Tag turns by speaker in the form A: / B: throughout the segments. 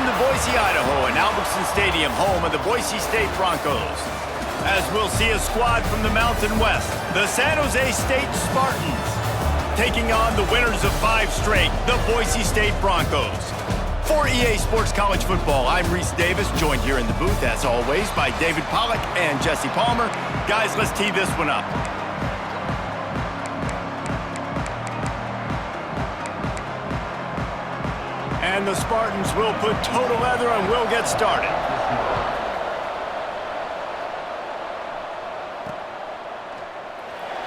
A: from the Boise, Idaho, and Albertson Stadium, home of the Boise State Broncos. As we'll see a squad from the Mountain West, the San Jose State Spartans, taking on the winners of 5 straight, the Boise State Broncos. For EA Sports College Football, I'm Reese Davis, joined here in the booth, as always, by David Pollack and Jesse Palmer. Guys, let's tee this one up. And the Spartans will put toe to leather and we'll get started.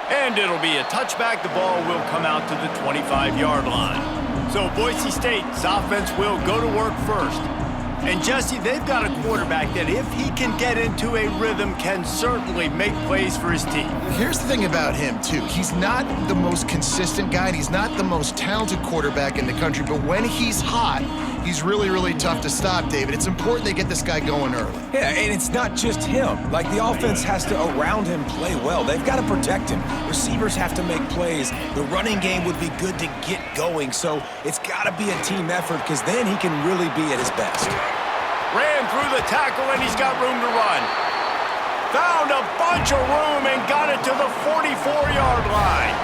A: And it'll be a touchback. The ball will come out to the 25-yard line. So Boise State's offense will go to work first. And Jesse, they've got a quarterback that if he can get into a rhythm can certainly make plays for his team.
B: Here's the thing about him, too. He's not the most consistent guy, and he's not the most talented quarterback in the country, but when he's hot, he's really, really tough to stop, David. It's important they get this guy going early.
C: Yeah, and it's not just him. Like, the offense has to, around him, play well. They've got to protect him. Receivers have to make plays. The running game would be good to get going, so it's got to be a team effort because then he can really be at his best.
A: Ran through the tackle, and he's got room to run. Found a bunch of room and got it to the 44-yard line.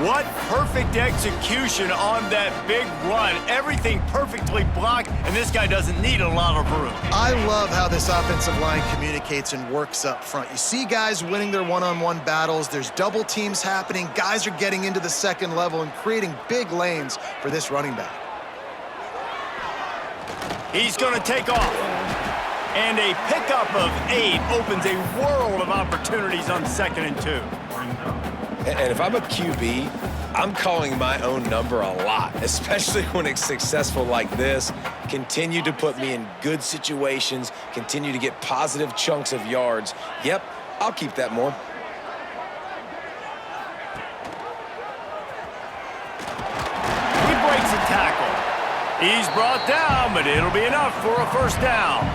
A: What perfect execution on that big run. Everything perfectly blocked, and this guy doesn't need a lot of room.
B: I love how this offensive line communicates and works up front. You see guys winning their one-on-one battles. There's double teams happening. Guys are getting into the second level and creating big lanes for this running back.
A: He's going to take off. And a pickup of 8 opens a world of opportunities on 2nd and 2.
C: And if I'm a QB, I'm calling my own number a lot, especially when it's successful like this. Continue to put me in good situations, continue to get positive chunks of yards. Yep, I'll keep that more.
A: He breaks a tackle. He's brought down, but it'll be enough for a first down.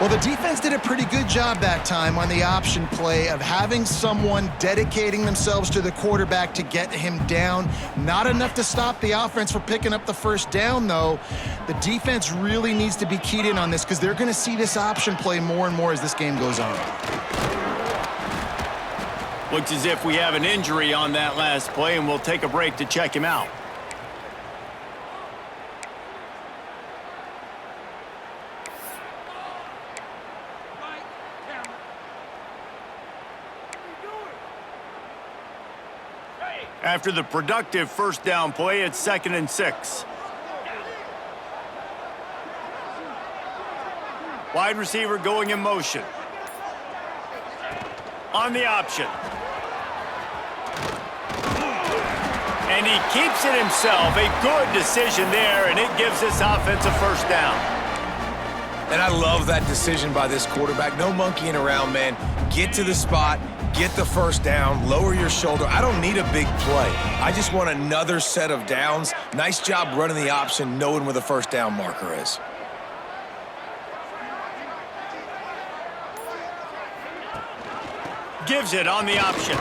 B: Well, the defense did a pretty good job that time on the option play of having someone dedicating themselves to the quarterback to get him down. Not enough to stop the offense from picking up the first down, though. The defense really needs to be keyed in on this because they're going to see this option play more and more as this game goes on.
A: Looks as if we have an injury on that last play, and we'll take a break to check him out. After the productive first down play, it's 2nd and 6. Wide receiver going in motion. On the option. And he keeps it himself. A good decision there, and it gives this offense a first down.
C: And I love that decision by this quarterback. No monkeying around, man. Get to the spot. Get the first down, lower your shoulder. I don't need a big play. I just want another set of downs. Nice job running the option, knowing where the first down marker is.
A: Gives it on the option.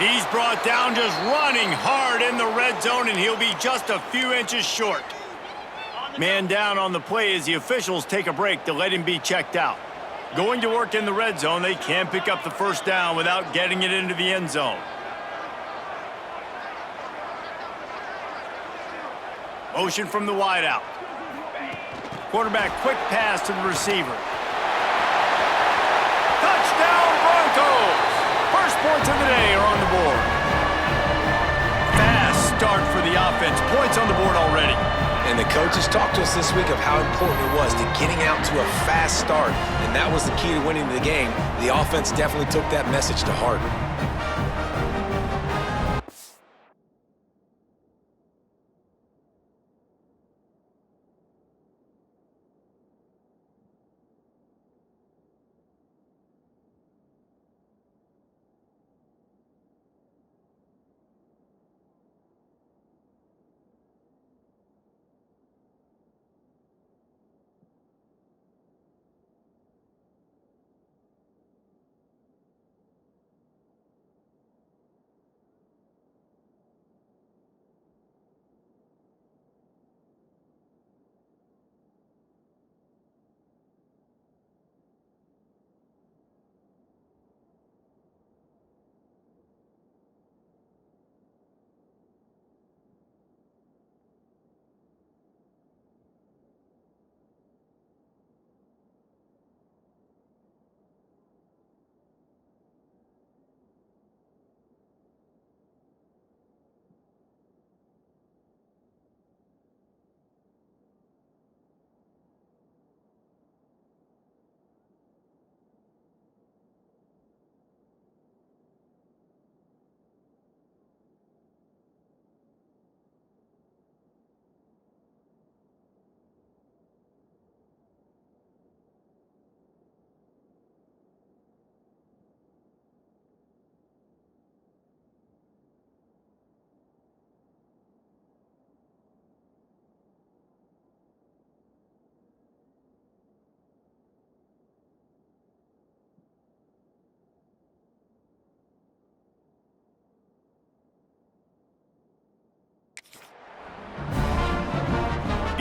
A: He's brought down just running hard in the red zone, and he'll be just a few inches short. Man down on the play as the officials take a break to let him be checked out. Going to work in the red zone, they can't pick up the first down without getting it into the end zone. Motion from the wideout. Quarterback quick pass to the receiver. Touchdown Broncos! First points of the day are on the board. Fast start for the offense. Points on the board already.
C: And the coaches talked to us this week of how important it was to getting out to a fast start, and that was the key to winning the game. The offense definitely took that message to heart.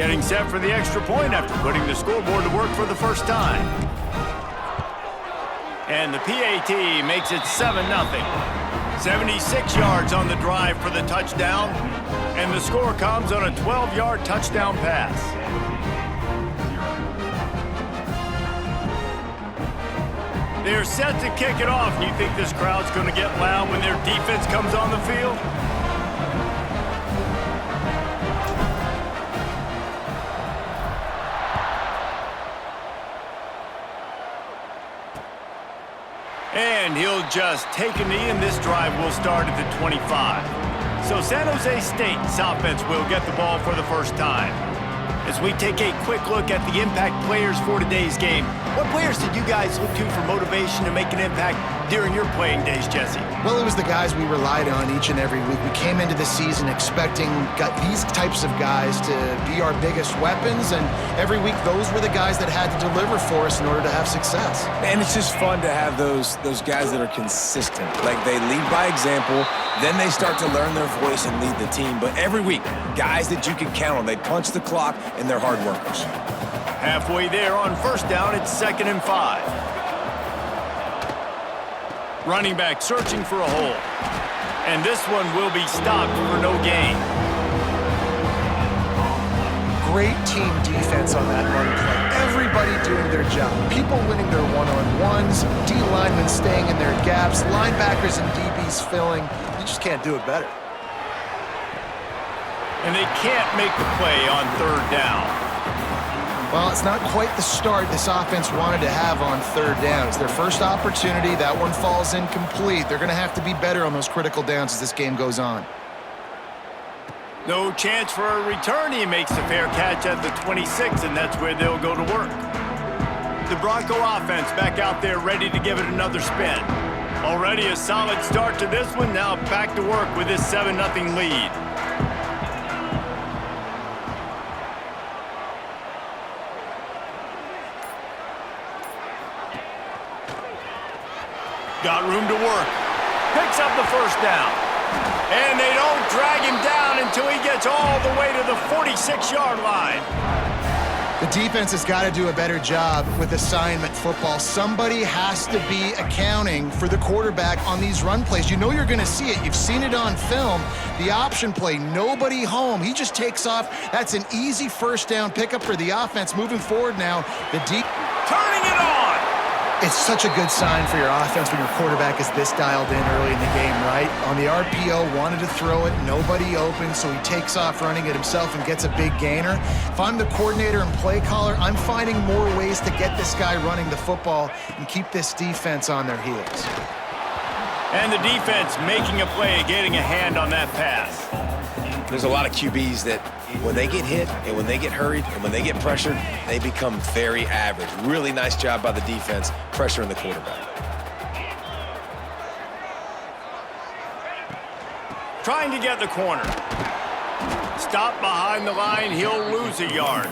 A: Getting set for the extra point after putting the scoreboard to work for the first time. And the PAT makes it 7-0. 76 yards on the drive for the touchdown. And the score comes on a 12-yard touchdown pass. They're set to kick it off. Do you think this crowd's going to get loud when their defense comes on the field? And he'll just take a knee, and this drive will start at the 25. So San Jose State's offense will get the ball for the first time. As we take a quick look at the impact players for today's game, what players did you guys look to for motivation to make an impact during your playing days, Jesse?
B: Well, it was the guys we relied on each and every week. We came into the season expecting these types of guys to be our biggest weapons, and every week those were the guys that had to deliver for us in order to have success.
C: And it's just fun to have those guys that are consistent. Like, they lead by example, then they start to learn their voice and lead the team. But every week, guys that you can count on. They punch the clock, and they're hard workers.
A: Halfway there on first down, it's 2nd and 5. Running back searching for a hole. And this one will be stopped for no gain.
B: Great team defense on that run play. Everybody doing their job. People winning their one-on-ones, D linemen staying in their gaps, linebackers and DBs filling. You just can't do it better.
A: And they can't make the play on 3rd down.
B: Well, it's not quite the start this offense wanted to have on 3rd down. It's their first opportunity. That one falls incomplete. They're going to have to be better on those critical downs as this game goes on.
A: No chance for a return. He makes the fair catch at the 26, and that's where they'll go to work. The Bronco offense back out there ready to give it another spin. Already a solid start to this one. Now back to work with this 7-0 lead. Got room to work. Picks up the first down. And they don't drag him down until he gets all the way to the 46-yard line.
B: The defense has got to do a better job with assignment football. Somebody has to be accounting for the quarterback on these run plays. You know you're going to see it. You've seen it on film. The option play, nobody home. He just takes off. That's an easy first down pickup for the offense. Moving forward now, the deep.
A: Turning it on.
B: It's such a good sign for your offense when your quarterback is this dialed in early in the game, right? On the RPO, wanted to throw it, nobody open, so he takes off running it himself and gets a big gainer. If I'm the coordinator and play caller, I'm finding more ways to get this guy running the football and keep this defense on their heels.
A: And the defense making a play, getting a hand on that pass.
C: There's a lot of QBs that when they get hit and when they get hurried and when they get pressured, they become very average. Really nice job by the defense pressuring the quarterback.
A: Trying to get the corner. Stop behind the line, he'll lose a yard.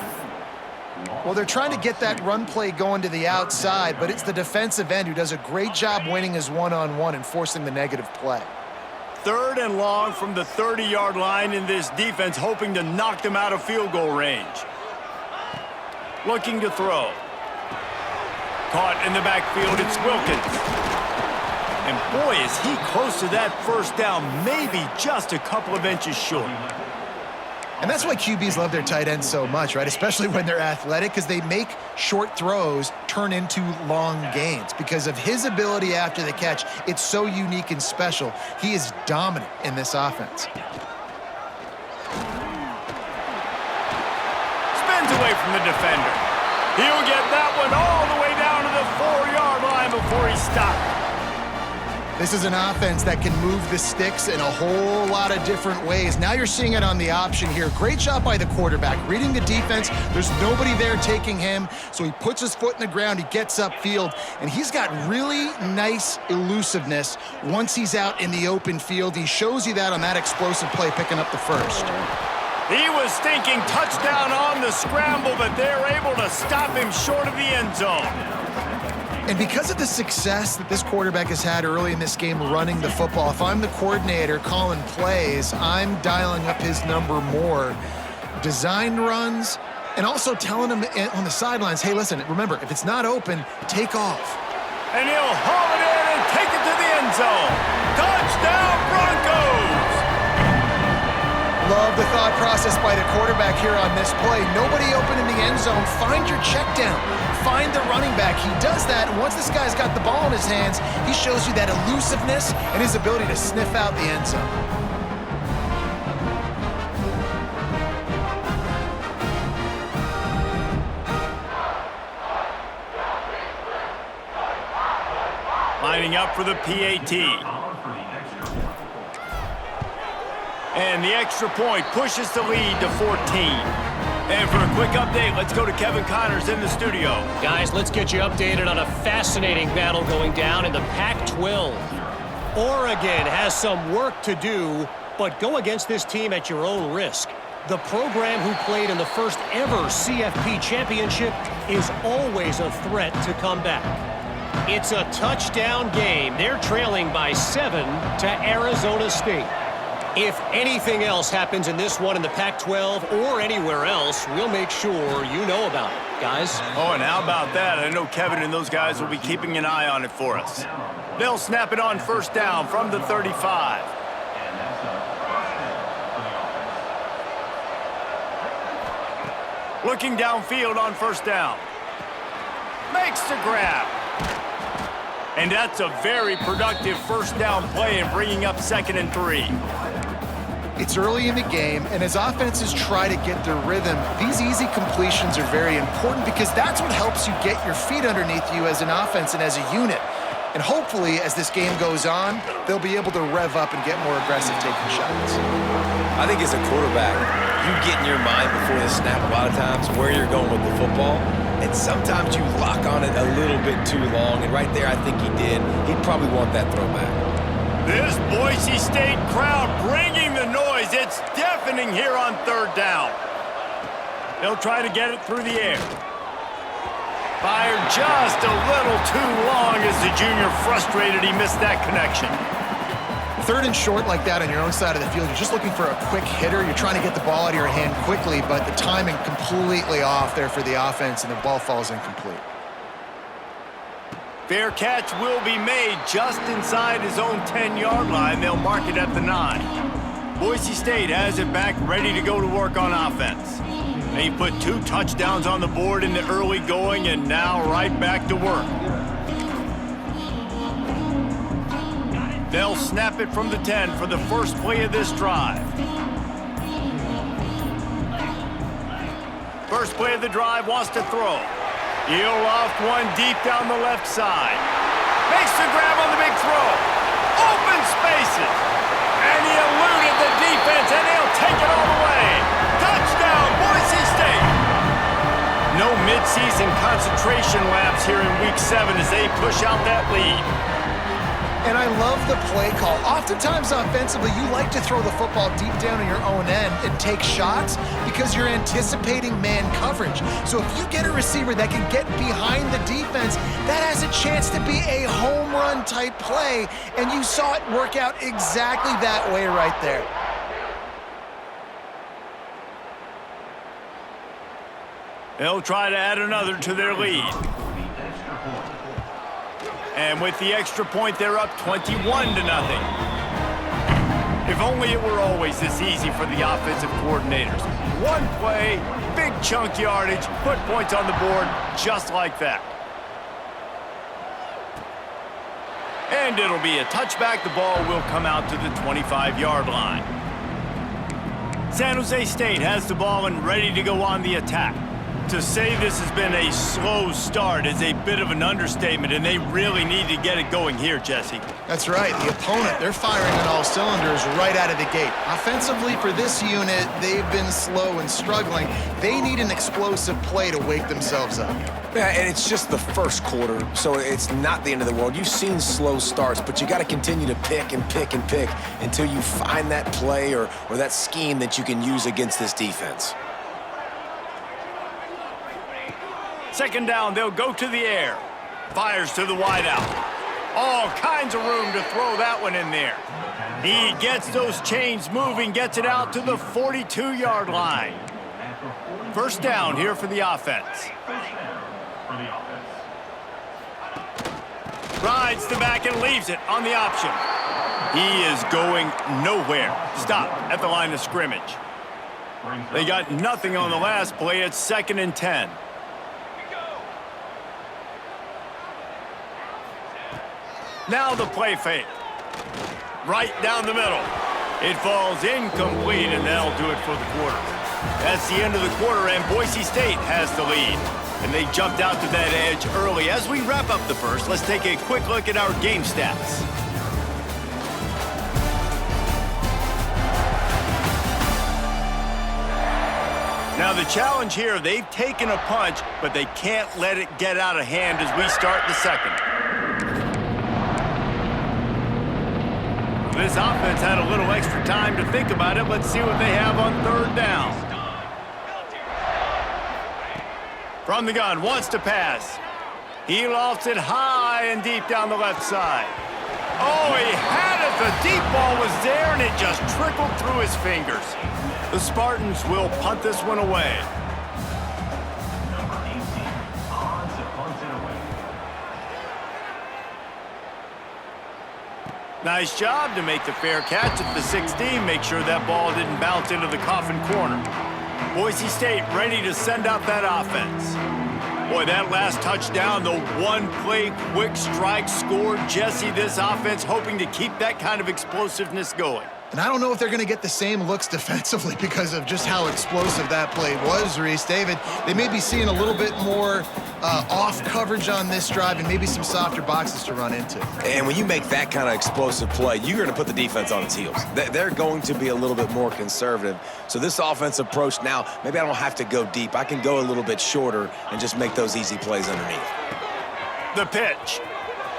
B: Well, they're trying to get that run play going to the outside, but it's the defensive end who does a great job winning his one-on-one and forcing the negative play.
A: 3rd and long from the 30-yard line in this defense, hoping to knock them out of field goal range. Looking to throw. Caught in the backfield, it's Wilkins. And boy, is he close to that first down, maybe just a couple of inches short.
B: And that's why QBs love their tight ends so much, right? Especially when they're athletic, because they make short throws turn into long gains. Because of his ability after the catch, it's so unique and special. He is dominant in this offense.
A: Spins away from the defender. He'll get that one all the way down to the 4-yard line before he stopped.
B: This is an offense that can move the sticks in a whole lot of different ways. Now you're seeing it on the option here. Great job by the quarterback. Reading the defense, there's nobody there taking him, so he puts his foot in the ground, he gets upfield, and he's got really nice elusiveness once he's out in the open field. He shows you that on that explosive play, picking up the first.
A: He was thinking touchdown on the scramble, but they're able to stop him short of the end zone.
B: And because of the success that this quarterback has had early in this game running the football, if I'm the coordinator calling plays, I'm dialing up his number more. designed runs, and also telling them on the sidelines, hey, listen, remember, if it's not open, take off.
A: And he'll haul it in and take it to the end zone. Touchdown, Broncos!
B: Love the thought process by the quarterback here on this play. Nobody open in the end zone. Find your check down. Find the running back. He does that, and once this guy's got the ball in his hands, he shows you that elusiveness and his ability to sniff out the end zone.
A: Lining up for the PAT. And the extra point pushes the lead to 14. And for a quick update, let's go to Kevin Connors in the studio.
D: Guys, let's get you updated on a fascinating battle going down in the Pac-12. Oregon has some work to do, but go against this team at your own risk. The program who played in the first ever CFP championship is always a threat to come back. It's a touchdown game. They're trailing by 7 to Arizona State. If anything else happens in this one in the Pac-12 or anywhere else, we'll make sure you know about it, guys.
A: Oh, and how about that? I know Kevin and those guys will be keeping an eye on it for us. They'll snap it on first down from the 35. Looking downfield on first down. Makes the grab. And that's a very productive first down play in bringing up 2nd and 3.
B: It's early in the game, and as offenses try to get their rhythm, these easy completions are very important because that's what helps you get your feet underneath you as an offense and as a unit. And hopefully, as this game goes on, they'll be able to rev up and get more aggressive taking shots.
C: I think as a quarterback, you get in your mind before the snap a lot of times where you're going with the football, and sometimes you lock on it a little bit too long, and right there I think he did. He'd probably want that throwback.
A: This Boise State crowd bringing the noise. It's deafening here on 3rd down. They'll try to get it through the air. Fired just a little too long as the junior frustrated he missed that connection.
B: 3rd and short like that on your own side of the field, you're just looking for a quick hitter. You're trying to get the ball out of your hand quickly, but the timing completely off there for the offense, and the ball falls incomplete.
A: Fair catch will be made just inside his own 10-yard line. They'll mark it at the 9. Boise State has it back ready to go to work on offense. They put 2 touchdowns on the board in the early going, and now right back to work. They'll snap it from the 10 for the first play of this drive. First play of the drive, wants to throw. He'll loft one deep down the left side. Makes the grab on the big throw. Open spaces. And he eluded the defense, and he'll take it all the way. Touchdown, Boise State. No midseason concentration laps here in Week 7 as they push out that lead.
B: And I love the play call. Oftentimes offensively, you like to throw the football deep down in your own end and take shots because you're anticipating man coverage. So if you get a receiver that can get behind the defense, that has a chance to be a home run type play. And you saw it work out exactly that way right there.
A: They'll try to add another to their lead. And with the extra point, they're up 21-0. If only it were always this easy for the offensive coordinators. One play, big chunk yardage, put points on the board just like that. And it'll be a touchback. The ball will come out to the 25-yard line. San Jose State has the ball and ready to go on the attack. To say this has been a slow start is a bit of an understatement, and they really need to get it going here, Jesse.
B: That's right. The opponent, they're firing on all cylinders right out of the gate. Offensively, for this unit, they've been slow and struggling. They need an explosive play to wake themselves up.
C: Yeah, and it's just the first quarter, so it's not the end of the world. You've seen slow starts, but you got to continue to pick and pick and pick until you find that play or that scheme that you can use against this defense.
A: 2nd down, they'll go to the air. Fires to the wideout. All kinds of room to throw that one in there. He gets those chains moving, gets it out to the 42-yard line. First down here for the offense. Rides the back and leaves it on the option. He is going nowhere. Stop at the line of scrimmage. They got nothing on the last play. It's 2nd and 10. Now the play fake. Right down the middle. It falls incomplete, and that'll do it for the quarter. That's the end of the quarter, and Boise State has the lead. And they jumped out to that edge early. As we wrap up the first, let's take a quick look at our game stats. Now the challenge here, they've taken a punch, but they can't let it get out of hand as we start the second. This offense had a little extra time to think about it. Let's see what they have on 3rd down. From the gun, wants to pass. He lofts it high and deep down the left side. Oh, he had it. The deep ball was there, and it just trickled through his fingers. The Spartans will punt this one away. Nice job to make the fair catch at the 16. Make sure that ball didn't bounce into the coffin corner. Boise State ready to send out that offense. Boy, that last touchdown, the one-play quick strike score. Jesse, this offense hoping to keep that kind of explosiveness going.
B: And I don't know if they're going to get the same looks defensively because of just how explosive that play was, Reese. David, they may be seeing a little bit more off coverage on this drive and maybe some softer boxes to run into.
C: And when you make that kind of explosive play, you're going to put the defense on its heels. They're going to be a little bit more conservative. So this offensive approach now, maybe I don't have to go deep. I can go a little bit shorter and just make those easy plays underneath.
A: The pitch.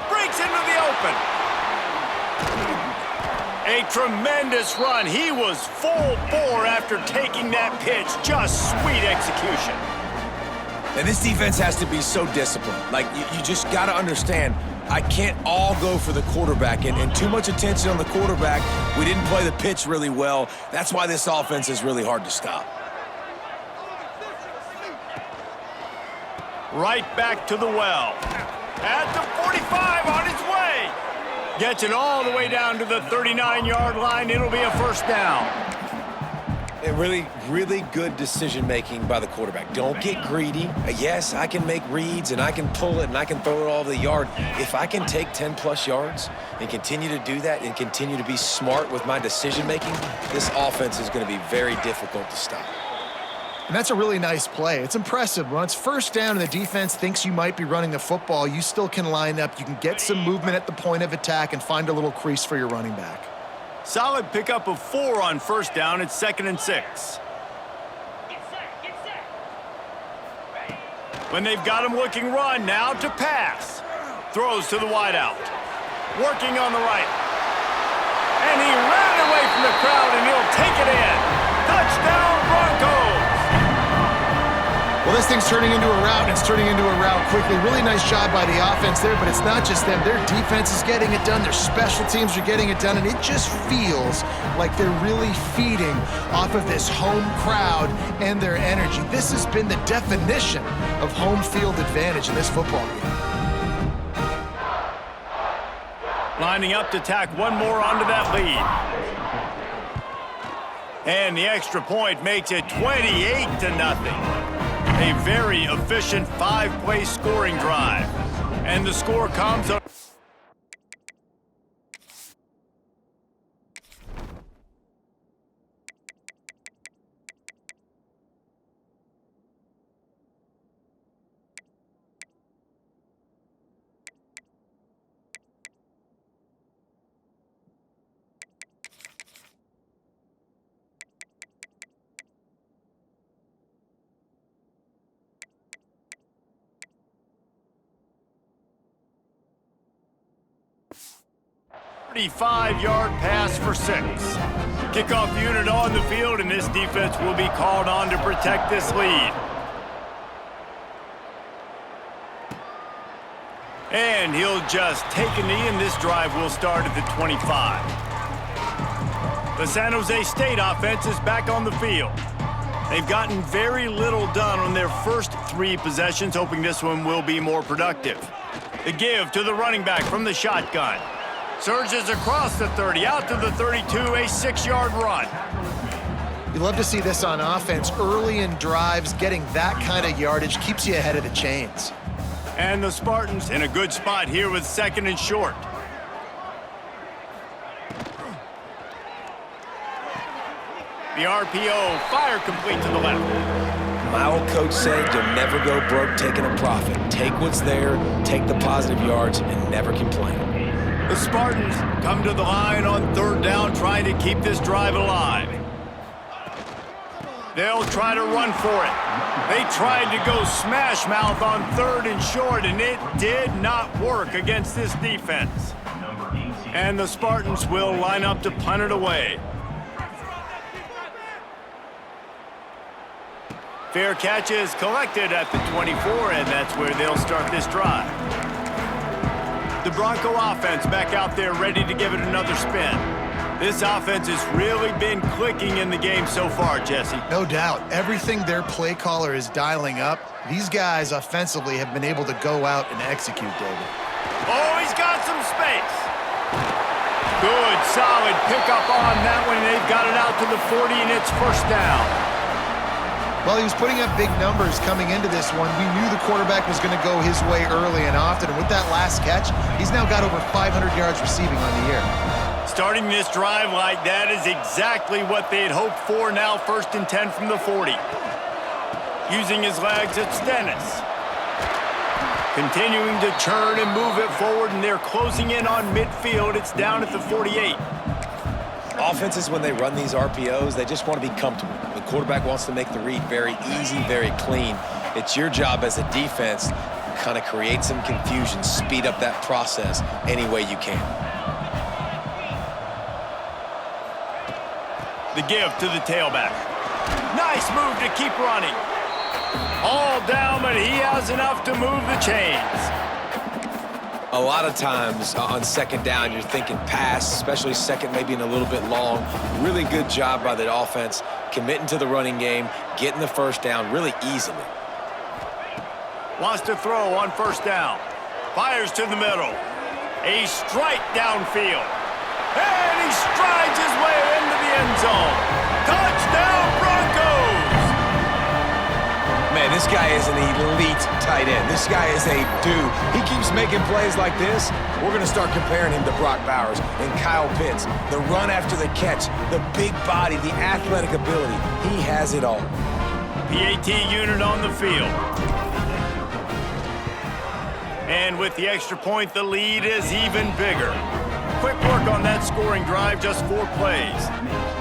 A: Breaks into the open. A tremendous run. He was full bore after taking that pitch. Just sweet execution.
C: And this defense has to be so disciplined. Like, you just got to understand, I can't all go for the quarterback. And too much attention on the quarterback. We didn't play the pitch really well. That's why this offense is really hard to stop.
A: Right back to the well. At the 45 on his way. Gets it all the way down to the 39-yard line. It'll be a first down.
C: And really, really good decision-making by the quarterback. Don't get greedy. Yes, I can make reads, and I can pull it, and I can throw it all over the yard. If I can take 10-plus yards and continue to do that and continue to be smart with my decision-making, this offense is going to be very difficult to stop.
B: And that's a really nice play. It's impressive. When it's first down and the defense thinks you might be running the football, you still can line up. You can get some movement at the point of attack and find a little crease for your running back.
A: Solid pickup of 4 on first down. It's 2nd and 6. When they've got him looking run, now to pass. Throws to the wideout. Working on the right. And he ran away from the crowd, and he'll take it in. Touchdown, Broncos!
B: Well, this thing's turning into a rout, and it's turning into a rout quickly. Really nice job by the offense there, but it's not just them. Their defense is getting it done. Their special teams are getting it done, and it just feels like they're really feeding off of this home crowd and their energy. This has been the definition of home field advantage in this football game.
A: Lining up to tack one more onto that lead. And the extra point makes it 28-0. A very efficient 5-play scoring drive. And the score comes up. A 35-yard pass for 6. Kickoff unit on the field, and this defense will be called on to protect this lead. And he'll just take a knee, and this drive will start at the 25. The San Jose State offense is back on the field. They've gotten very little done on their first 3 possessions, hoping this one will be more productive. The give to the running back from the shotgun. Surges across the 30, out to the 32, a 6-yard run.
B: You love to see this on offense. Early in drives, getting that kind of yardage keeps you ahead of the chains.
A: And the Spartans in a good spot here with 2nd and short. The RPO, fire complete to the left.
C: My old coach said you'll never go broke taking a profit. Take what's there, take the positive yards, and never complain.
A: The Spartans come to the line on 3rd down, trying to keep this drive alive. They'll try to run for it. They tried to go smash mouth on 3rd and short, and it did not work against this defense. And the Spartans will line up to punt it away. Fair catch is collected at the 24, and that's where they'll start this drive. The Bronco offense back out there ready to give it another spin. This offense has really been clicking in the game so far, Jesse.
B: No doubt. Everything their play caller is dialing up, these guys offensively have been able to go out and execute, David.
A: Oh, he's got some space. Good, solid pickup on that one. They've got it out to the 40, and it's 1st down.
B: Well, he was putting up big numbers coming into this one. We knew the quarterback was going to go his way early and often, and with that last catch, he's now got over 500 yards receiving on the year.
A: Starting this drive like that is exactly what they had hoped for. Now 1st and 10 from the 40. Using his legs, it's Dennis. Continuing to churn and move it forward, and they're closing in on midfield. It's down at the 48.
C: Offenses, when they run these RPOs, they just want to be comfortable. The quarterback wants to make the read very easy, very clean. It's your job as a defense to kind of create some confusion, speed up that process any way you can.
A: The give to the tailback. Nice move to keep running. All down, but he has enough to move the chains.
C: A lot of times on 2nd down, you're thinking pass, especially 2nd, maybe in a little bit long. Really good job by the offense, committing to the running game, getting the 1st down really easily.
A: Wants to throw on 1st down. Fires to the middle. A strike downfield. And he strides his way into the end zone. Touchdown, Broncos!
C: Man, this guy is an elite tight end. This guy is a dude. He keeps making plays like this. We're going to start comparing him to Brock Bowers and Kyle Pitts. The run after the catch, the big body, the athletic ability. He has it all.
A: PAT unit on the field. And with the extra point, the lead is even bigger. Quick work on that scoring drive, just 4 plays.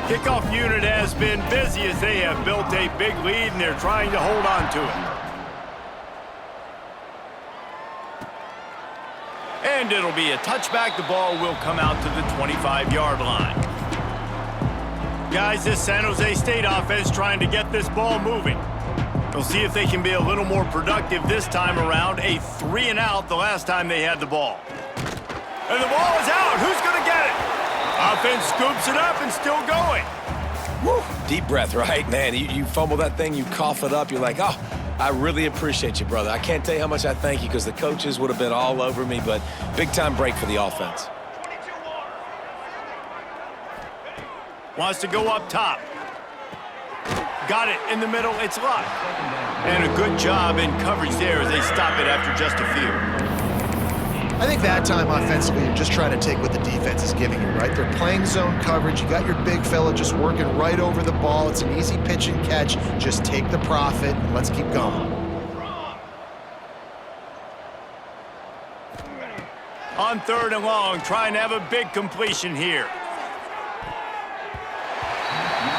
A: Kickoff unit has been busy as they have built a big lead, and they're trying to hold on to it. And it'll be a touchback. The ball will come out to the 25-yard line. Guys, this San Jose State offense trying to get this ball moving. We'll see if they can be a little more productive this time around. A 3-and-out the last time they had the ball. And the ball is out. Who's going to get it? Offense scoops it up and still going.
C: Woo. Deep breath, right? Man, you fumble that thing, you cough it up, you're like, oh, I really appreciate you, brother. I can't tell you how much I thank you because the coaches would have been all over me, but big-time break for the offense.
A: Wants to go up top. Got it in the middle. It's locked. And a good job in coverage there as they stop it after just a few.
B: I think that time offensively, you're just trying to take what the defense is giving you, right? They're playing zone coverage. You got your big fella just working right over the ball. It's an easy pitch and catch. Just take the profit and let's keep going.
A: On 3rd and long, trying to have a big completion here.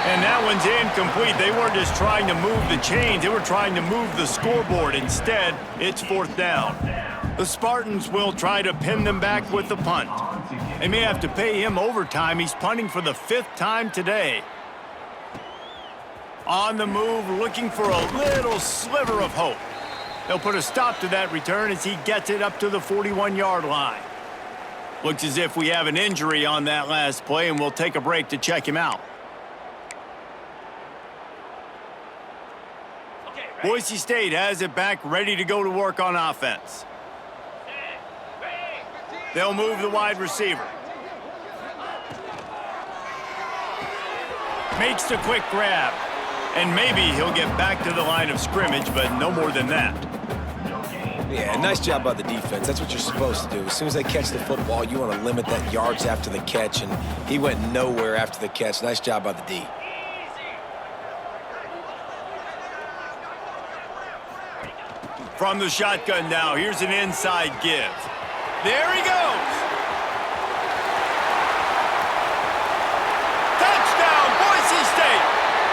A: And that one's incomplete. They weren't just trying to move the chains. They were trying to move the scoreboard. Instead, it's 4th down. The Spartans will try to pin them back with the punt. They may have to pay him overtime. He's punting for the 5th time today. On the move, looking for a little sliver of hope. They'll put a stop to that return as he gets it up to the 41-yard line. Looks as if we have an injury on that last play, and we'll take a break to check him out. Boise State has it back ready to go to work on offense. They'll move the wide receiver. Makes the quick grab. And maybe he'll get back to the line of scrimmage, but no more than that.
C: Yeah, nice job by the defense. That's what you're supposed to do. As soon as they catch the football, you want to limit that yards after the catch, and he went nowhere after the catch. Nice job by the D.
A: From the shotgun now, here's an inside give. There he goes. Touchdown, Boise State.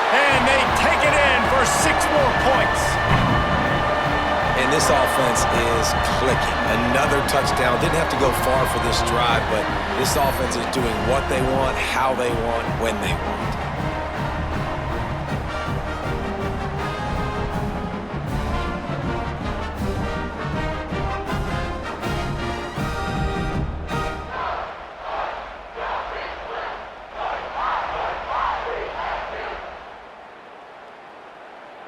A: And they take it in for 6 more points.
C: And this offense is clicking. Another touchdown. Didn't have to go far for this drive, but this offense is doing what they want, how they want, when they want.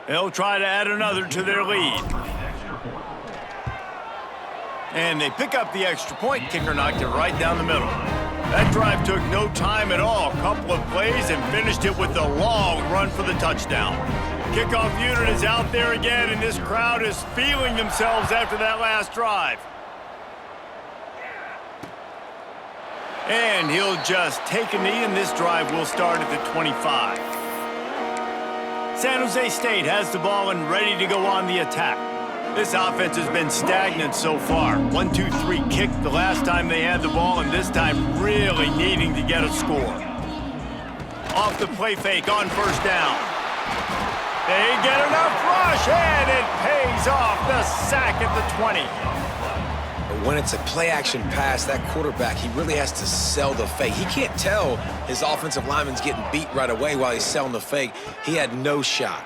A: They'll try to add another to their lead. And they pick up the extra point. Kicker knocked it right down the middle. That drive took no time at all. A couple of plays and finished it with a long run for the touchdown. Kickoff unit is out there again, and this crowd is feeling themselves after that last drive. And he'll just take a knee, and this drive will start at the 25. San Jose State has the ball and ready to go on the attack. This offense has been stagnant so far. 1-2-3 kick the last time they had the ball, and this time really needing to get a score. Off the play fake on first down. They get enough rush, and it pays off. The sack at the 20.
C: But when it's a play-action pass, that quarterback, he really has to sell the fake. He can't tell his offensive lineman's getting beat right away while he's selling the fake. He had no shot.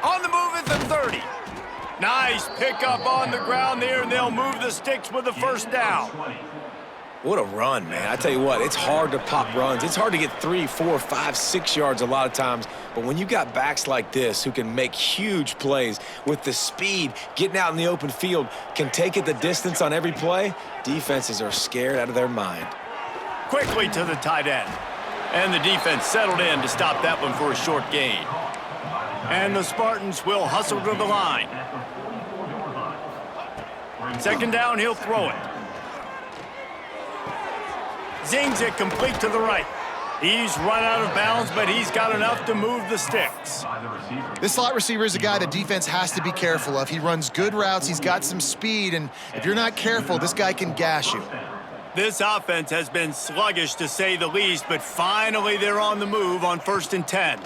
A: On the move at the 30. Nice pickup on the ground there, and they'll move the sticks with the first down.
C: What a run, man. I tell you what, it's hard to pop runs. It's hard to get 3, 4, 5, 6 yards a lot of times. But when you got backs like this who can make huge plays with the speed, getting out in the open field, can take it the distance on every play, defenses are scared out of their mind.
A: Quickly to the tight end. And the defense settled in to stop that one for a short gain. And the Spartans will hustle to the line. Second down, he'll throw it. Zings it complete to the right. He's run out of bounds, but he's got enough to move the sticks.
B: This slot receiver is a guy the defense has to be careful of. He runs good routes, he's got some speed, and if you're not careful, this guy can gash you.
A: This offense has been sluggish to say the least, but finally they're on the move on 1st and 10.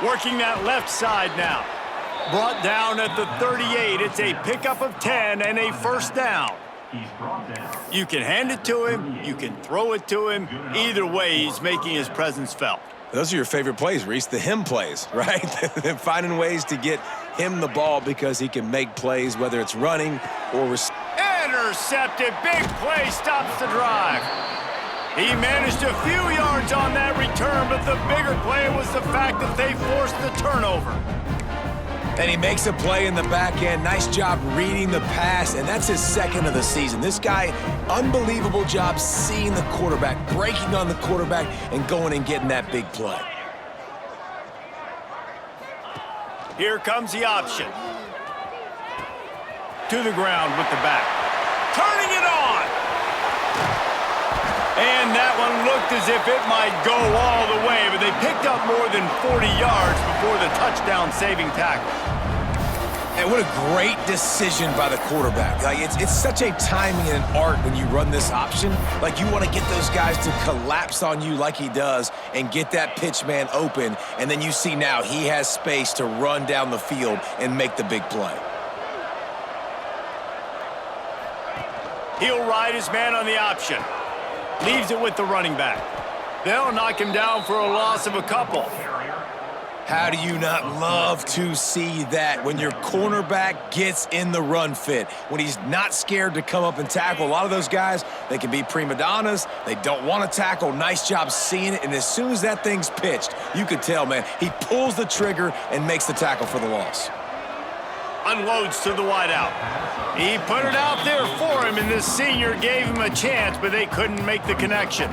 A: Working that left side now. Brought down at the 38. It's a pickup of 10 and a first down. You can hand it to him, you can throw it to him. Either way, he's making his presence felt.
C: Those are your favorite plays, Reese, the him plays, right? Finding ways to get him the ball because he can make plays, whether it's running or
A: intercepted. Big play stops the drive. He managed a few yards on that return, but the bigger play was the fact that they forced the turnover.
C: And he makes a play in the back end. Nice job reading the pass, and that's his second of the season. This guy, unbelievable job seeing the quarterback, breaking on the quarterback, and going and getting that big play.
A: Here comes the option. To the ground with the back. Turning it on! And that one looked as if it might go all the way, but they picked up more than 40 yards before the touchdown-saving tackle.
C: And what a great decision by the quarterback. Like it's such a timing and an art when you run this option. Like you want to get those guys to collapse on you like he does and get that pitch man open, and then you see now he has space to run down the field and make the big play.
A: He'll ride his man on the option. Leaves it with the running back. They'll knock him down for a loss of a couple.
C: How do you not love to see that when your cornerback gets in the run fit, when he's not scared to come up and tackle? A lot of those guys, they can be prima donnas. They don't want to tackle. Nice job seeing it. And as soon as that thing's pitched, you could tell, man, he pulls the trigger and makes the tackle for the loss.
A: Unloads to the wideout. He put it out there for him, and this senior gave him a chance, but they couldn't make the connection.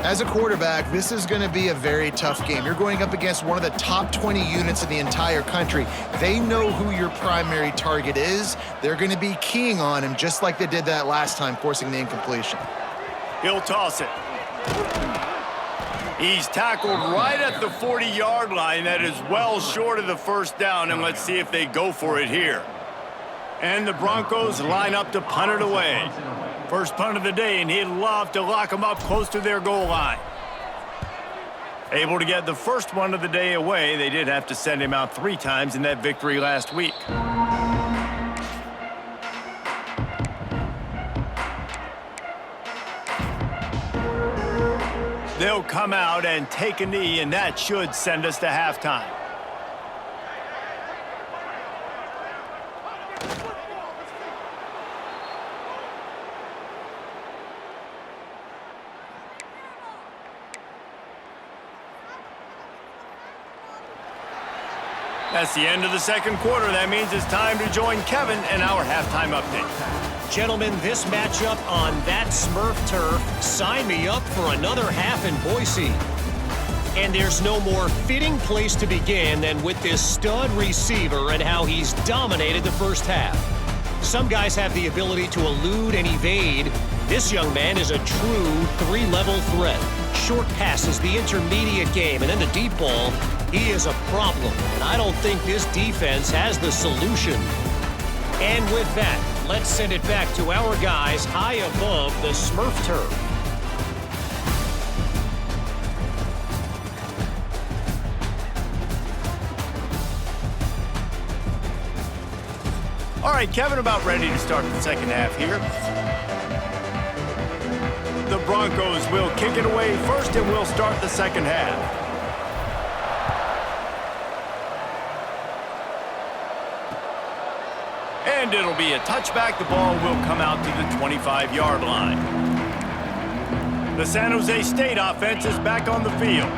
B: As a quarterback, this is going to be a very tough game. You're going up against one of the top 20 units in the entire country. They know who your primary target is. They're going to be keying on him just like they did that last time, forcing the incompletion.
A: He'll toss it. He's tackled right at the 40-yard line. That is well short of the first down, and let's see if they go for it here. And the Broncos line up to punt it away. First punt of the day, and he'd love to lock them up close to their goal line. Able to get the first one of the day away. They did have to send him out 3 times in that victory last week. They'll come out and take a knee, and that should send us to halftime. That's the end of the second quarter. That means it's time to join Kevin in our halftime update.
D: Gentlemen, this matchup on that Smurf turf, sign me up for another half in Boise. And there's no more fitting place to begin than with this stud receiver and how he's dominated the first half. Some guys have the ability to elude and evade. This young man is a true 3-level threat. Short passes, the intermediate game, and then the deep ball. He is a problem, and I don't think this defense has the solution. And with that, let's send it back to our guys high above the Smurf turf.
A: All right, Kevin, about ready to start the second half here. The Broncos will kick it away first, and we'll start the second half. And it'll be a touchback. The ball will come out to the 25-yard line. The San Jose State offense is back on the field.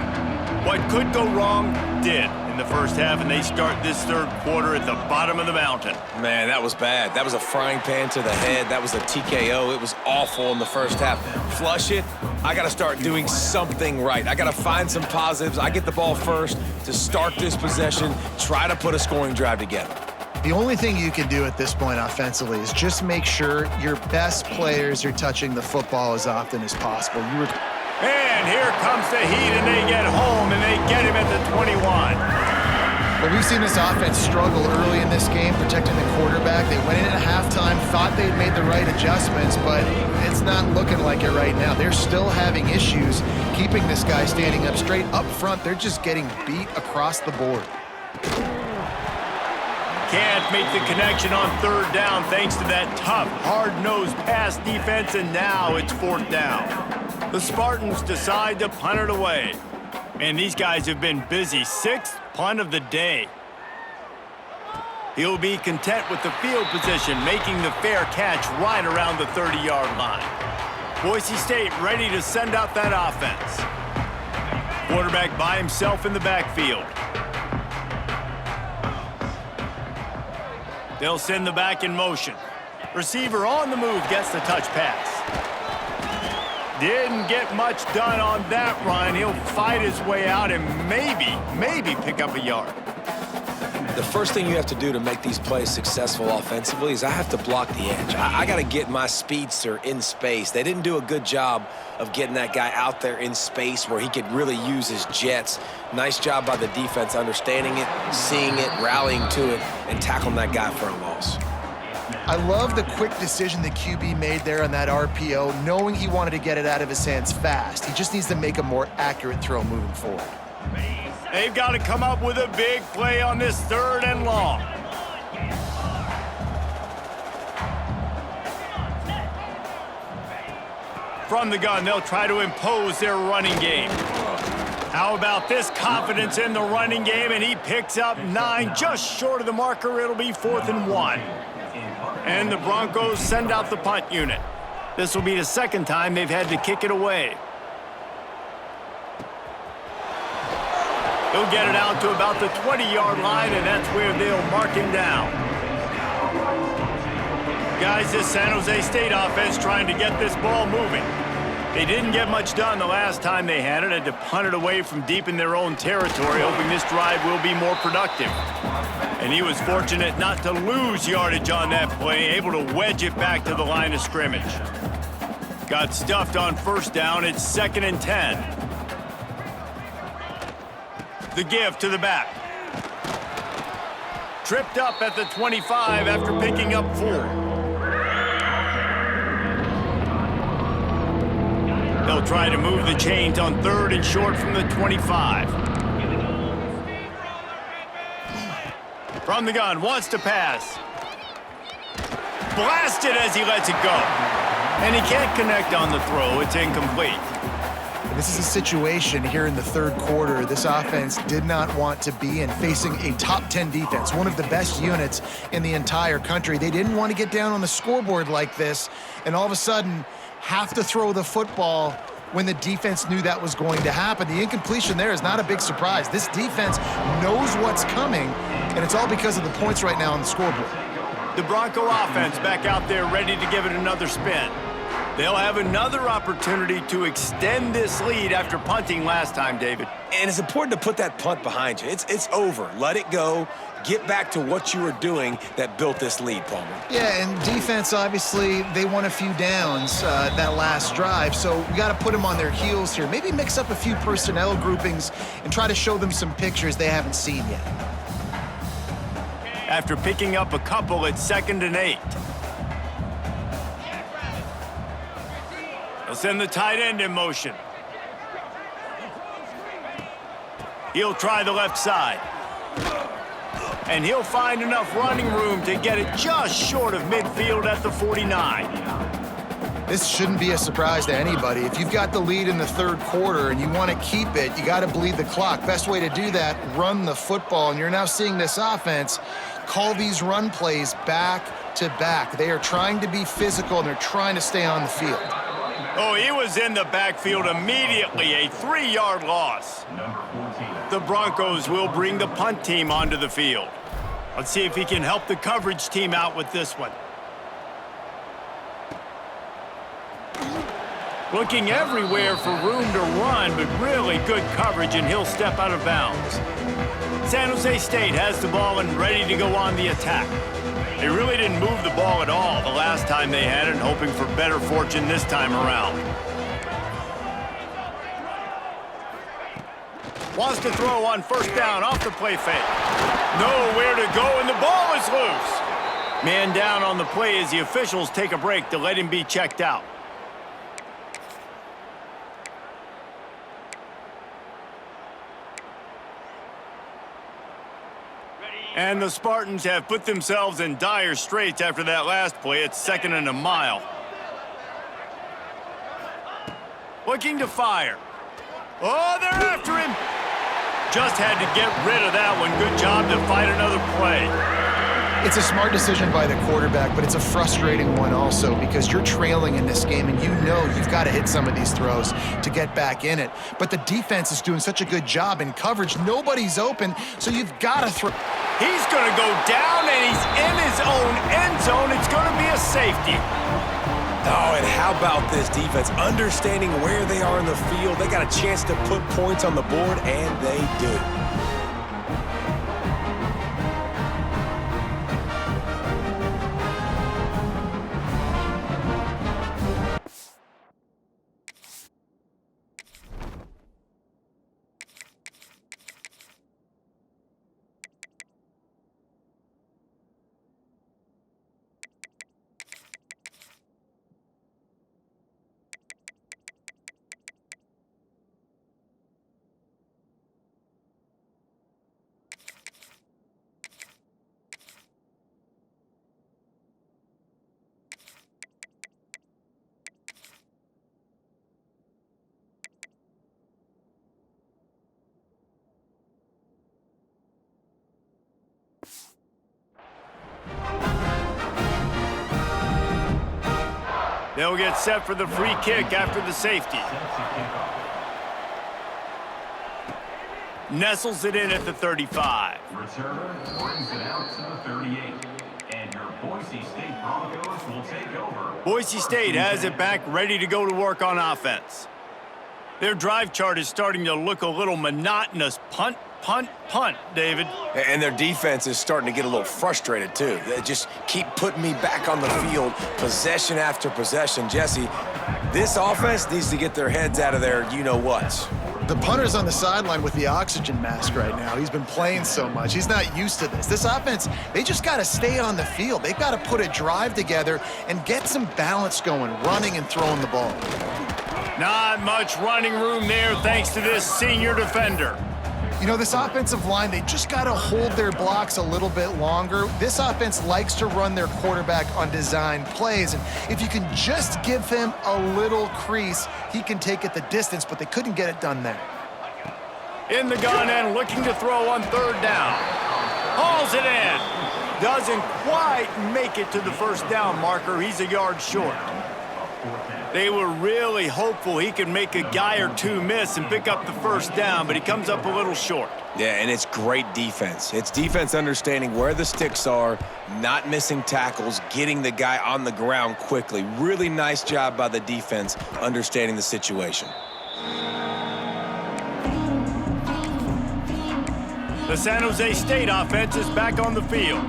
A: What could go wrong did in the first half, and they start this third quarter at the bottom of the mountain.
C: Man, that was bad. That was a frying pan to the head. That was a TKO. It was awful in the first half. Flush it. I got to start doing something right. I got to find some positives. I get the ball first to start this possession, try to put a scoring drive together.
B: The only thing you can do at this point offensively is just make sure your best players are touching the football as often as possible.
A: And here comes the heat, and they get home, and they get him at the 21.
B: Well, we've seen this offense struggle early in this game, protecting the quarterback. They went in at halftime, thought they'd made the right adjustments, but it's not looking like it right now. They're still having issues keeping this guy standing up straight. Up front, they're just getting beat across the board.
A: Can't make the connection on third down thanks to that tough, hard-nosed pass defense, and now it's fourth down. The Spartans decide to punt it away. Man, these guys have been busy. 6th punt of the day. He'll be content with the field position, making the fair catch right around the 30-yard line. Boise State ready to send out that offense. Quarterback by himself in the backfield. They'll send the back in motion. Receiver on the move gets the touch pass. Didn't get much done on that run. He'll fight his way out and maybe pick up a yard.
C: The first thing you have to do to make these plays successful offensively is I have to block the edge. I got to get my speedster in space. They didn't do a good job of getting that guy out there in space where he could really use his jets. Nice job by the defense understanding it, seeing it, rallying to it, and tackling that guy for a loss.
B: I love the quick decision the QB made there on that RPO, knowing he wanted to get it out of his hands fast. He just needs to make a more accurate throw moving forward.
A: They've got to come up with a big play on this 3rd and long. From the gun, they'll try to impose their running game. How about this confidence in the running game, and he picks up 9, just short of the marker. It'll be 4th and 1. And the Broncos send out the punt unit. This will be the second time they've had to kick it away. He'll get it out to about the 20-yard line, and that's where they'll mark him down. Guys, this San Jose State offense trying to get this ball moving. They didn't get much done the last time they had it. Had to punt it away from deep in their own territory, hoping this drive will be more productive. And he was fortunate not to lose yardage on that play, able to wedge it back to the line of scrimmage. Got stuffed on 1st down. It's 2nd and 10. The give to the back. Tripped up at the 25 after picking up 4. They'll try to move the chains on 3rd and short from the 25. From the gun, wants to pass. Blasted as he lets it go. And he can't connect on the throw. It's incomplete.
B: This is a situation here in the 3rd quarter this offense did not want to be in, facing a top 10 defense, one of the best units in the entire country. They didn't want to get down on the scoreboard like this and all of a sudden have to throw the football when the defense knew that was going to happen. The incompletion there is not a big surprise. This defense knows what's coming, and it's all because of the points right now on the scoreboard.
A: The Bronco offense back out there ready to give it another spin. They'll have another opportunity to extend this lead after punting last time, David.
C: And it's important to put that punt behind you. It's over. Let it go. Get back to what you were doing that built this lead, Palmer.
B: Yeah, and defense, obviously, they won a few downs that last drive, so we got to put them on their heels here. Maybe mix up a few personnel groupings and try to show them some pictures they haven't seen yet.
A: After picking up a couple, it's 2nd and 8. They'll send the tight end in motion. He'll try the left side. And he'll find enough running room to get it just short of midfield at the 49.
B: This shouldn't be a surprise to anybody. If you've got the lead in the 3rd quarter and you want to keep it, you got to bleed the clock. Best way to do that, run the football. And you're now seeing this offense call these run plays back to back. They are trying to be physical, and they're trying to stay on the field.
A: Oh, he was in the backfield immediately, a 3-yard loss. The Broncos will bring the punt team onto the field. Let's see if he can help the coverage team out with this one. Looking everywhere for room to run, but really good coverage, and he'll step out of bounds. San Jose State has the ball and ready to go on the attack. They really didn't move the ball at all the last time they had it, hoping for better fortune this time around. Wants to throw on 1st down off the play fake. Nowhere to go, and the ball is loose. Man down on the play as the officials take a break to let him be checked out. And the Spartans have put themselves in dire straits after that last play. It's 2nd and a mile. Looking to fire. Oh, they're after him. Just had to get rid of that one. Good job to fight another play.
B: It's a smart decision by the quarterback, but it's a frustrating one also because you're trailing in this game and you know you've got to hit some of these throws to get back in it. But the defense is doing such a good job in coverage. Nobody's open, so you've got to throw.
A: He's going to go down, and he's in his own end zone. It's going to be a safety.
C: Oh, and how about this defense? Understanding where they are in the field. They got a chance to put points on the board, and they do.
A: They'll get set for the free kick after the safety. Nestles it in at the 35.
E: Return brings it out to the 38. And your Boise State Broncos will take over.
A: Boise State has it back, ready to go to work on offense. Their drive chart is starting to look a little monotonous. Punt, punt, punt, David.
C: And their defense is starting to get a little frustrated, too. They just keep putting me back on the field, possession after possession. Jesse, this offense needs to get their heads out of their you-know-whats.
B: The punter's on the sideline with the oxygen mask right now. He's been playing so much. He's not used to this. This offense, they just got to stay on the field. They've got to put a drive together and get some balance going, running and throwing the ball.
A: Not much running room there thanks to this senior defender.
B: You know, this offensive line, they just got to hold their blocks a little bit longer. This offense likes to run their quarterback on design plays, and if you can just give him a little crease, he can take it the distance, but they couldn't get it done there.
A: In the gun and looking to throw on third down. Hauls it in. Doesn't quite make it to the first down marker. He's a yard short. They were really hopeful he could make a guy or two miss and pick up the first down, but he comes up a little short.
C: Yeah, and it's great defense. It's defense understanding where the sticks are, not missing tackles, getting the guy on the ground quickly. Really nice job by the defense understanding the situation.
A: The San Jose State offense is back on the field.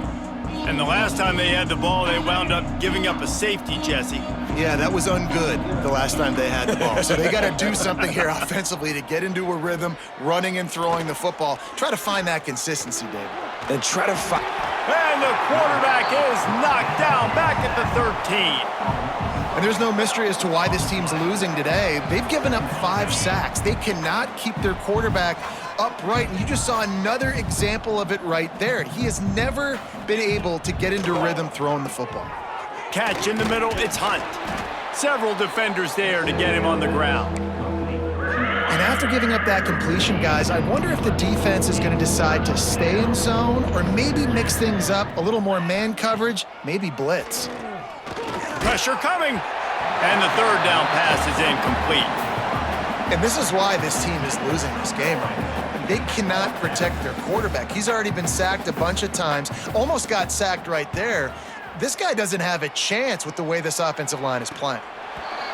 A: And the last time they had the ball, they wound up giving up a safety, Jesse.
B: Yeah, that was ungood the last time they had the ball. So they got to do something here offensively to get into a rhythm, running and throwing the football. Try to find that consistency, David.
C: And try to find.
A: And the quarterback is knocked down back at the 13.
B: And there's no mystery as to why this team's losing today. They've given up 5 sacks. They cannot keep their quarterback upright, and you just saw another example of it right there. He has never been able to get into rhythm throwing the football.
A: Catch in the middle, it's Hunt. Several defenders there to get him on the ground.
B: And after giving up that completion, guys, I wonder if the defense is going to decide to stay in zone or maybe mix things up, a little more man coverage, maybe blitz.
A: Pressure coming, and the third down pass is incomplete.
B: And this is why this team is losing this game right now. They cannot protect their quarterback. He's already been sacked a bunch of times, almost got sacked right there. This guy doesn't have a chance with the way this offensive line is playing.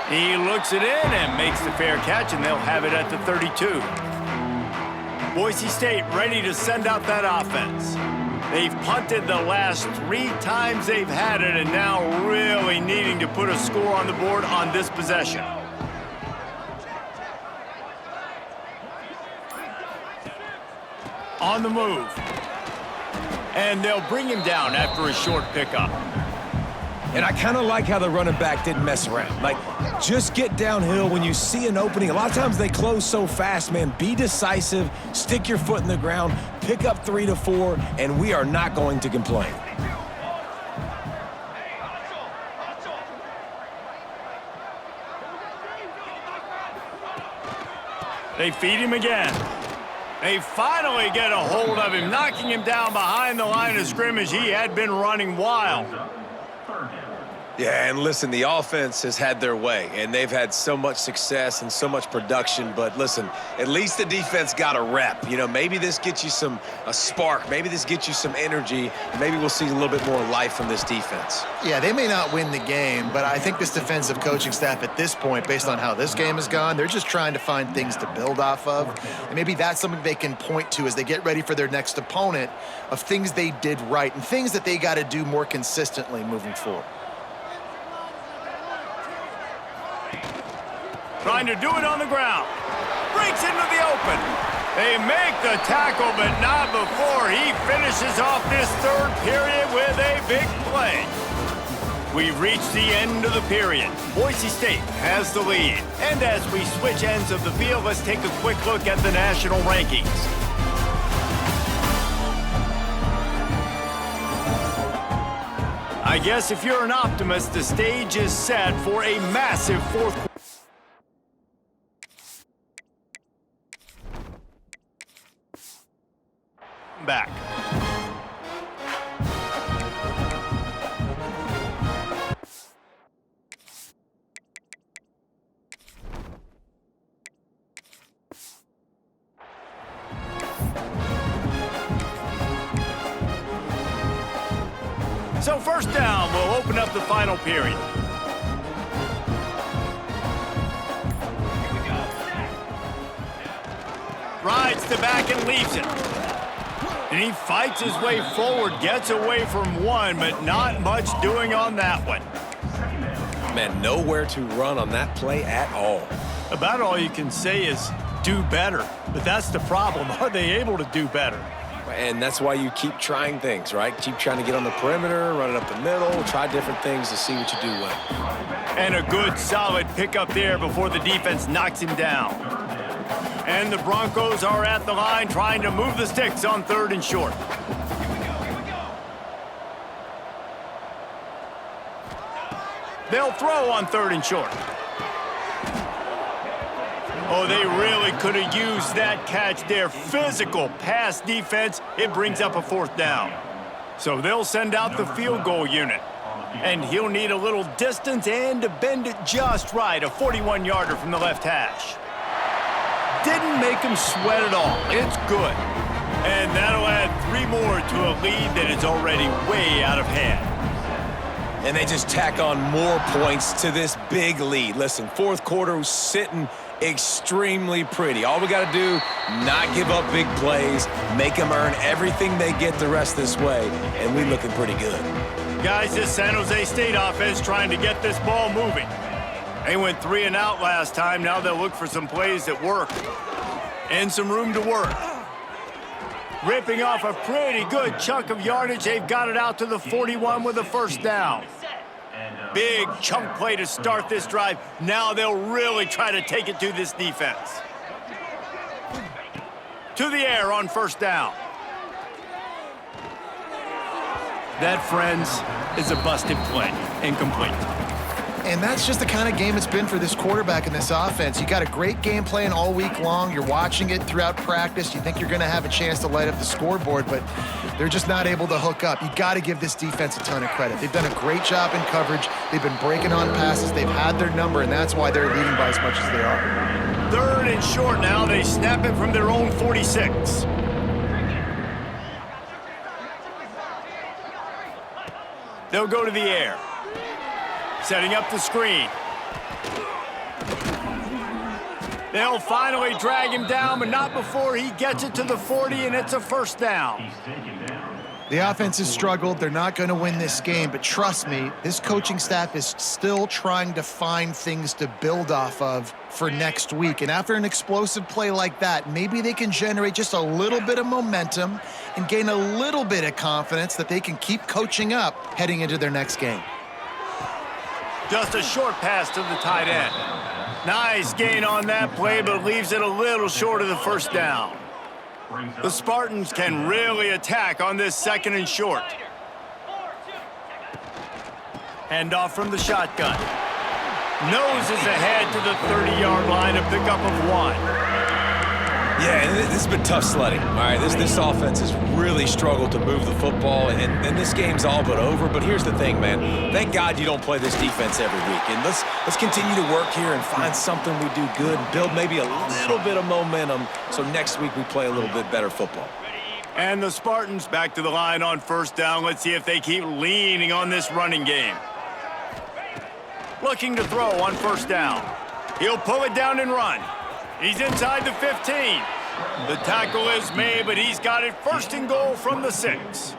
A: He looks it in and makes the fair catch, and they'll have it at the 32. Boise State ready to send out that offense. They've punted the last 3 times they've had it, and now really needing to put a score on the board on this possession. On the move. And they'll bring him down after a short pickup.
C: And I kind of like how the running back didn't mess around. Like, just get downhill when you see an opening. A lot of times they close so fast, man. Be decisive, stick your foot in the ground, pick up 3 to 4, and we are not going to complain.
A: They feed him again. They finally get a hold of him, knocking him down behind the line of scrimmage. He had been running wild.
C: Yeah, and listen, the offense has had their way, and they've had so much success and so much production. But listen, at least the defense got a rep. You know, maybe this gets you a spark. Maybe this gets you some energy. Maybe we'll see a little bit more life from this defense.
B: Yeah, they may not win the game, but I think this defensive coaching staff at this point, based on how this game has gone, they're just trying to find things to build off of. And maybe that's something they can point to as they get ready for their next opponent of things they did right and things that they got to do more consistently moving forward.
A: Trying to do it on the ground. Breaks into the open. They make the tackle, but not before he finishes off this third period with a big play. We've reached the end of the period. Boise State has the lead. And as we switch ends of the field, let's take a quick look at the national rankings. I guess if you're an optimist, the stage is set for a massive fourth quarter. Back. So first down will open up the final period. Rides the back and leaves it. And he fights his way forward, gets away from one, but not much doing on that one.
C: Man, nowhere to run on that play at all.
A: About all you can say is do better. But that's the problem. Are they able to do better?
C: And that's why you keep trying things, right? Keep trying to get on the perimeter, run it up the middle, try different things to see what you do well.
A: And a good, solid pickup there before the defense knocks him down. And the Broncos are at the line trying to move the sticks on 3rd and short. They'll throw on 3rd and short. Oh, they really could have used that catch there. Physical pass defense. It brings up a 4th down. So they'll send out the field goal unit. And he'll need a little distance and to bend it just right. A 41-yarder from the left hash. Didn't make him sweat at all. It's good. And that'll add 3 more to a lead that is already way out of hand.
C: And they just tack on more points to this big lead. Listen, 4th quarter was sitting extremely pretty. All we got to do, not give up big plays, make them earn everything they get the rest this way, and we're looking pretty good.
A: Guys, this San Jose State offense trying to get this ball moving. They went 3 and out last time. Now they'll look for some plays that work and some room to work. Ripping off a pretty good chunk of yardage. They've got it out to the 41 with a 1st down. Big chunk play to start this drive. Now they'll really try to take it to this defense. To the air on 1st down. That, friends, is a busted play. Incomplete.
B: And that's just the kind of game it's been for this quarterback in this offense. You got a great game plan all week long. You're watching it throughout practice. You think you're going to have a chance to light up the scoreboard, but they're just not able to hook up. You got to give this defense a ton of credit. They've done a great job in coverage. They've been breaking on passes. They've had their number, and that's why they're leading by as much as they are.
A: 3rd and short now. They snap it from their own 46. They'll go to the air. Setting up the screen. They'll finally drag him down, but not before he gets it to the 40, and it's a 1st down.
B: The offense has struggled. They're not going to win this game, but trust me, this coaching staff is still trying to find things to build off of for next week. And after an explosive play like that, maybe they can generate just a little bit of momentum and gain a little bit of confidence that they can keep coaching up heading into their next game.
A: Just a short pass to the tight end. Nice gain on that play, but leaves it a little short of the 1st down. The Spartans can really attack on this 2nd and short. Handoff from the shotgun. Noses ahead to the 30-yard line, a pickup of 1.
C: Yeah, and this has been tough sledding. All right, this offense has really struggled to move the football, and this game's all but over. But here's the thing, man. Thank God you don't play this defense every week. And let's continue to work here and find something we do good and build maybe a little bit of momentum so next week we play a little bit better football.
A: And the Spartans back to the line on 1st down. Let's see if they keep leaning on this running game. Looking to throw on 1st down. He'll pull it down and run. He's inside the 15. The tackle is made, but he's got it 1st and goal from the 6.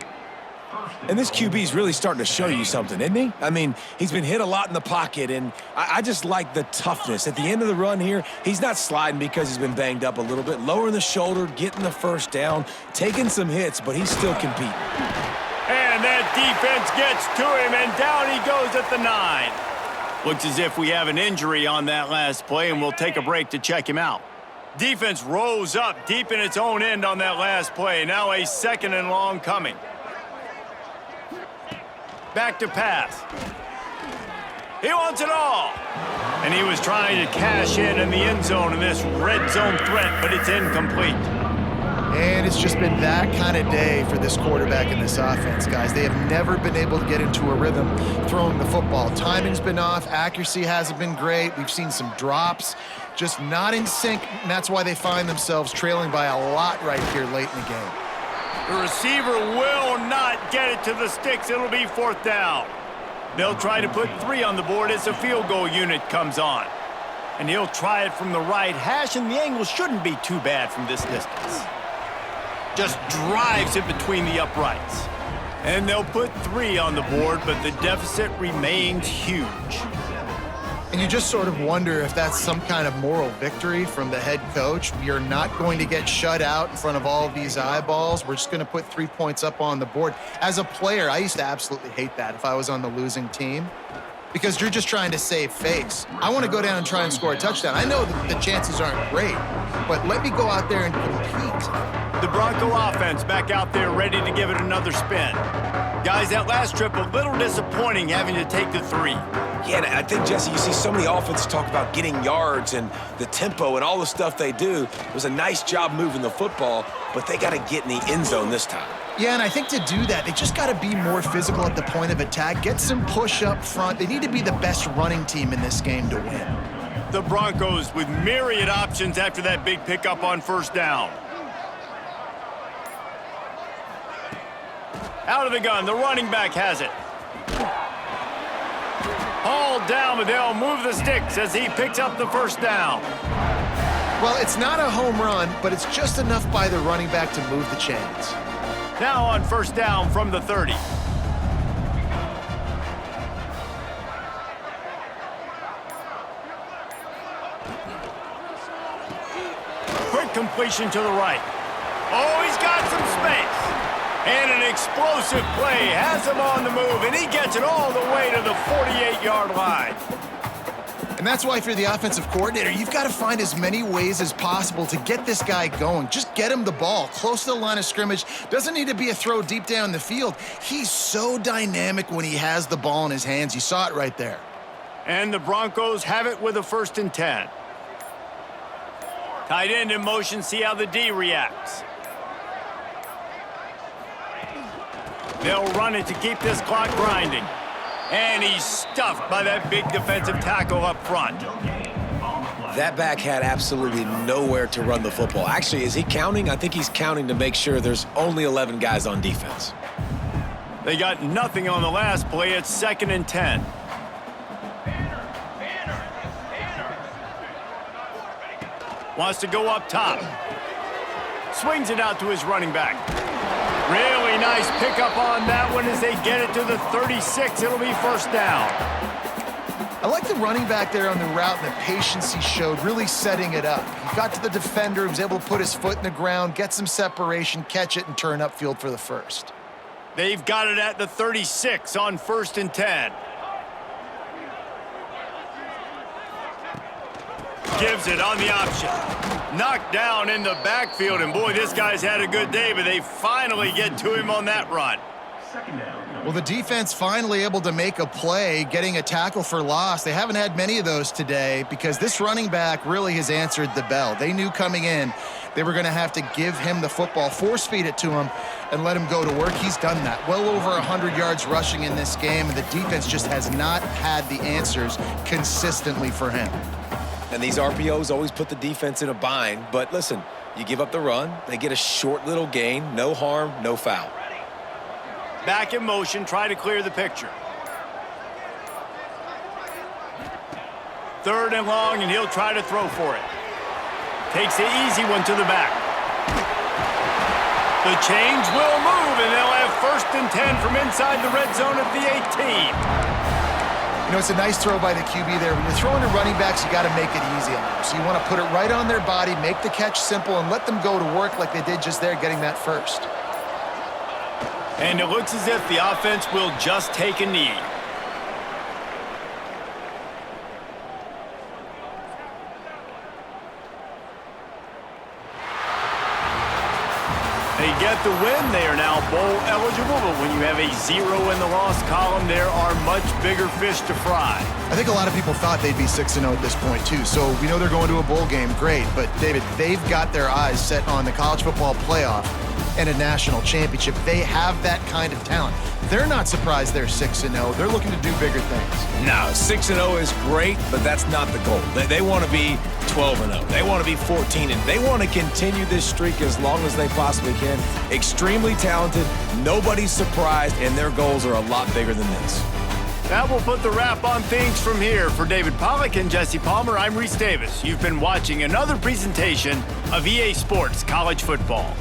C: And this QB's really starting to show you something, isn't he? I mean, he's been hit a lot in the pocket, and I just like the toughness. At the end of the run here, he's not sliding because he's been banged up a little bit. Lowering the shoulder, getting the 1st down, taking some hits, but he's still competing.
A: And that defense gets to him, and down he goes at the 9. Looks as if we have an injury on that last play, and we'll take a break to check him out. Defense rose up deep in its own end on that last play. Now a 2nd and long coming. Back to pass. He wants it all. And he was trying to cash in the end zone in this red zone threat, but it's incomplete.
B: And it's just been that kind of day for this quarterback in this offense, guys. They have never been able to get into a rhythm throwing the football. Timing's been off. Accuracy hasn't been great. We've seen some drops, just not in sync, and that's why they find themselves trailing by a lot right here late in the game.
A: The receiver will not get it to the sticks. It'll be 4th down. They'll try to put 3 on the board as the field goal unit comes on. And he'll try it from the right hash, and the angle shouldn't be too bad from this distance. Just drives it between the uprights. And they'll put 3 on the board, but the deficit remains huge.
B: And you just sort of wonder if that's some kind of moral victory from the head coach. You're not going to get shut out in front of all of these eyeballs. We're just going to put 3 points up on the board. As a player, I used to absolutely hate that if I was on the losing team, because you're just trying to save face. I want to go down and try and score a touchdown. I know that the chances aren't great, but let me go out there and compete.
A: The Bronco offense back out there ready to give it another spin. Guys, that last trip a little disappointing having to take the 3.
C: Yeah, and I think, Jesse, you see so many offenses talk about getting yards and the tempo and all the stuff they do. It was a nice job moving the football, but they got to get in the end zone this time.
B: Yeah, and I think to do that, they just got to be more physical at the point of attack, get some push up front. They need to be the best running team in this game to win.
A: The Broncos with myriad options after that big pickup on 1st down. Out of the gun, the running back has it. Hauled down, but they'll move the sticks as he picks up the 1st down.
B: Well, it's not a home run, but it's just enough by the running back to move the chains.
A: Now on 1st down from the 30. Quick completion to the right. Oh, he's got some space. And an explosive play has him on the move, and he gets it all the way to the 48-yard line.
B: And that's why if you're the offensive coordinator, you've got to find as many ways as possible to get this guy going. Just get him the ball close to the line of scrimmage. Doesn't need to be a throw deep down the field. He's so dynamic when he has the ball in his hands. You saw it right there.
A: And the Broncos have it with a 1st and 10. Tight end in motion, see how the D reacts. They'll run it to keep this clock grinding. And he's stuffed by that big defensive tackle up front.
C: That back had absolutely nowhere to run the football. Actually, is he counting? I think he's counting to make sure there's only 11 guys on defense.
A: They got nothing on the last play. It's 2nd and 10. Wants to go up top. Swings it out to his running back. Really nice pickup on that one as they get it to the 36. It'll be 1st down.
B: I like the running back there on the route and the patience he showed, really setting it up. He got to the defender, was able to put his foot in the ground, get some separation, catch it, and turn upfield for the 1st.
A: They've got it at the 36 on 1st and 10. Gives it on the option. Knocked down in the backfield, and boy, this guy's had a good day, but they finally get to him on that run.
B: Well, the defense finally able to make a play, getting a tackle for loss. They haven't had many of those today because this running back really has answered the bell. They knew coming in they were going to have to give him the football, force feed it to him, and let him go to work. He's done that. Well over 100 yards rushing in this game, and the defense just has not had the answers consistently for him.
C: And these RPOs always put the defense in a bind. But listen, you give up the run, they get a short little gain, no harm, no foul.
A: Back in motion, try to clear the picture. 3rd and long, and he'll try to throw for it. Takes the easy one to the back. The chains will move, and they'll have 1st and 10 from inside the red zone at the 18.
B: You know, it's a nice throw by the QB there. When you're throwing to running backs, you got to make it easy on them. So you want to put it right on their body, make the catch simple, and let them go to work like they did just there, getting that 1st.
A: And it looks as if the offense will just take a knee. They get the win. They are now bowl eligible, but when you have a 0 in the loss column, there are much bigger fish to fry.
B: I think a lot of people thought they'd be 6-0 at this point, too. So we know they're going to a bowl game. Great. But, David, they've got their eyes set on the college football playoff. and a national championship. They have that kind of talent. They're not surprised they're 6-0. They're looking to do bigger things.
C: No, 6-0 is great, but that's not the goal. They want to be 12-0. They want to be 14-0. They want to continue this streak as long as they possibly can. Extremely talented, nobody's surprised, and their goals are a lot bigger than this.
A: That will put the wrap on things from here. For David Pollack and Jesse Palmer, I'm Reese Davis. You've been watching another presentation of EA Sports College Football.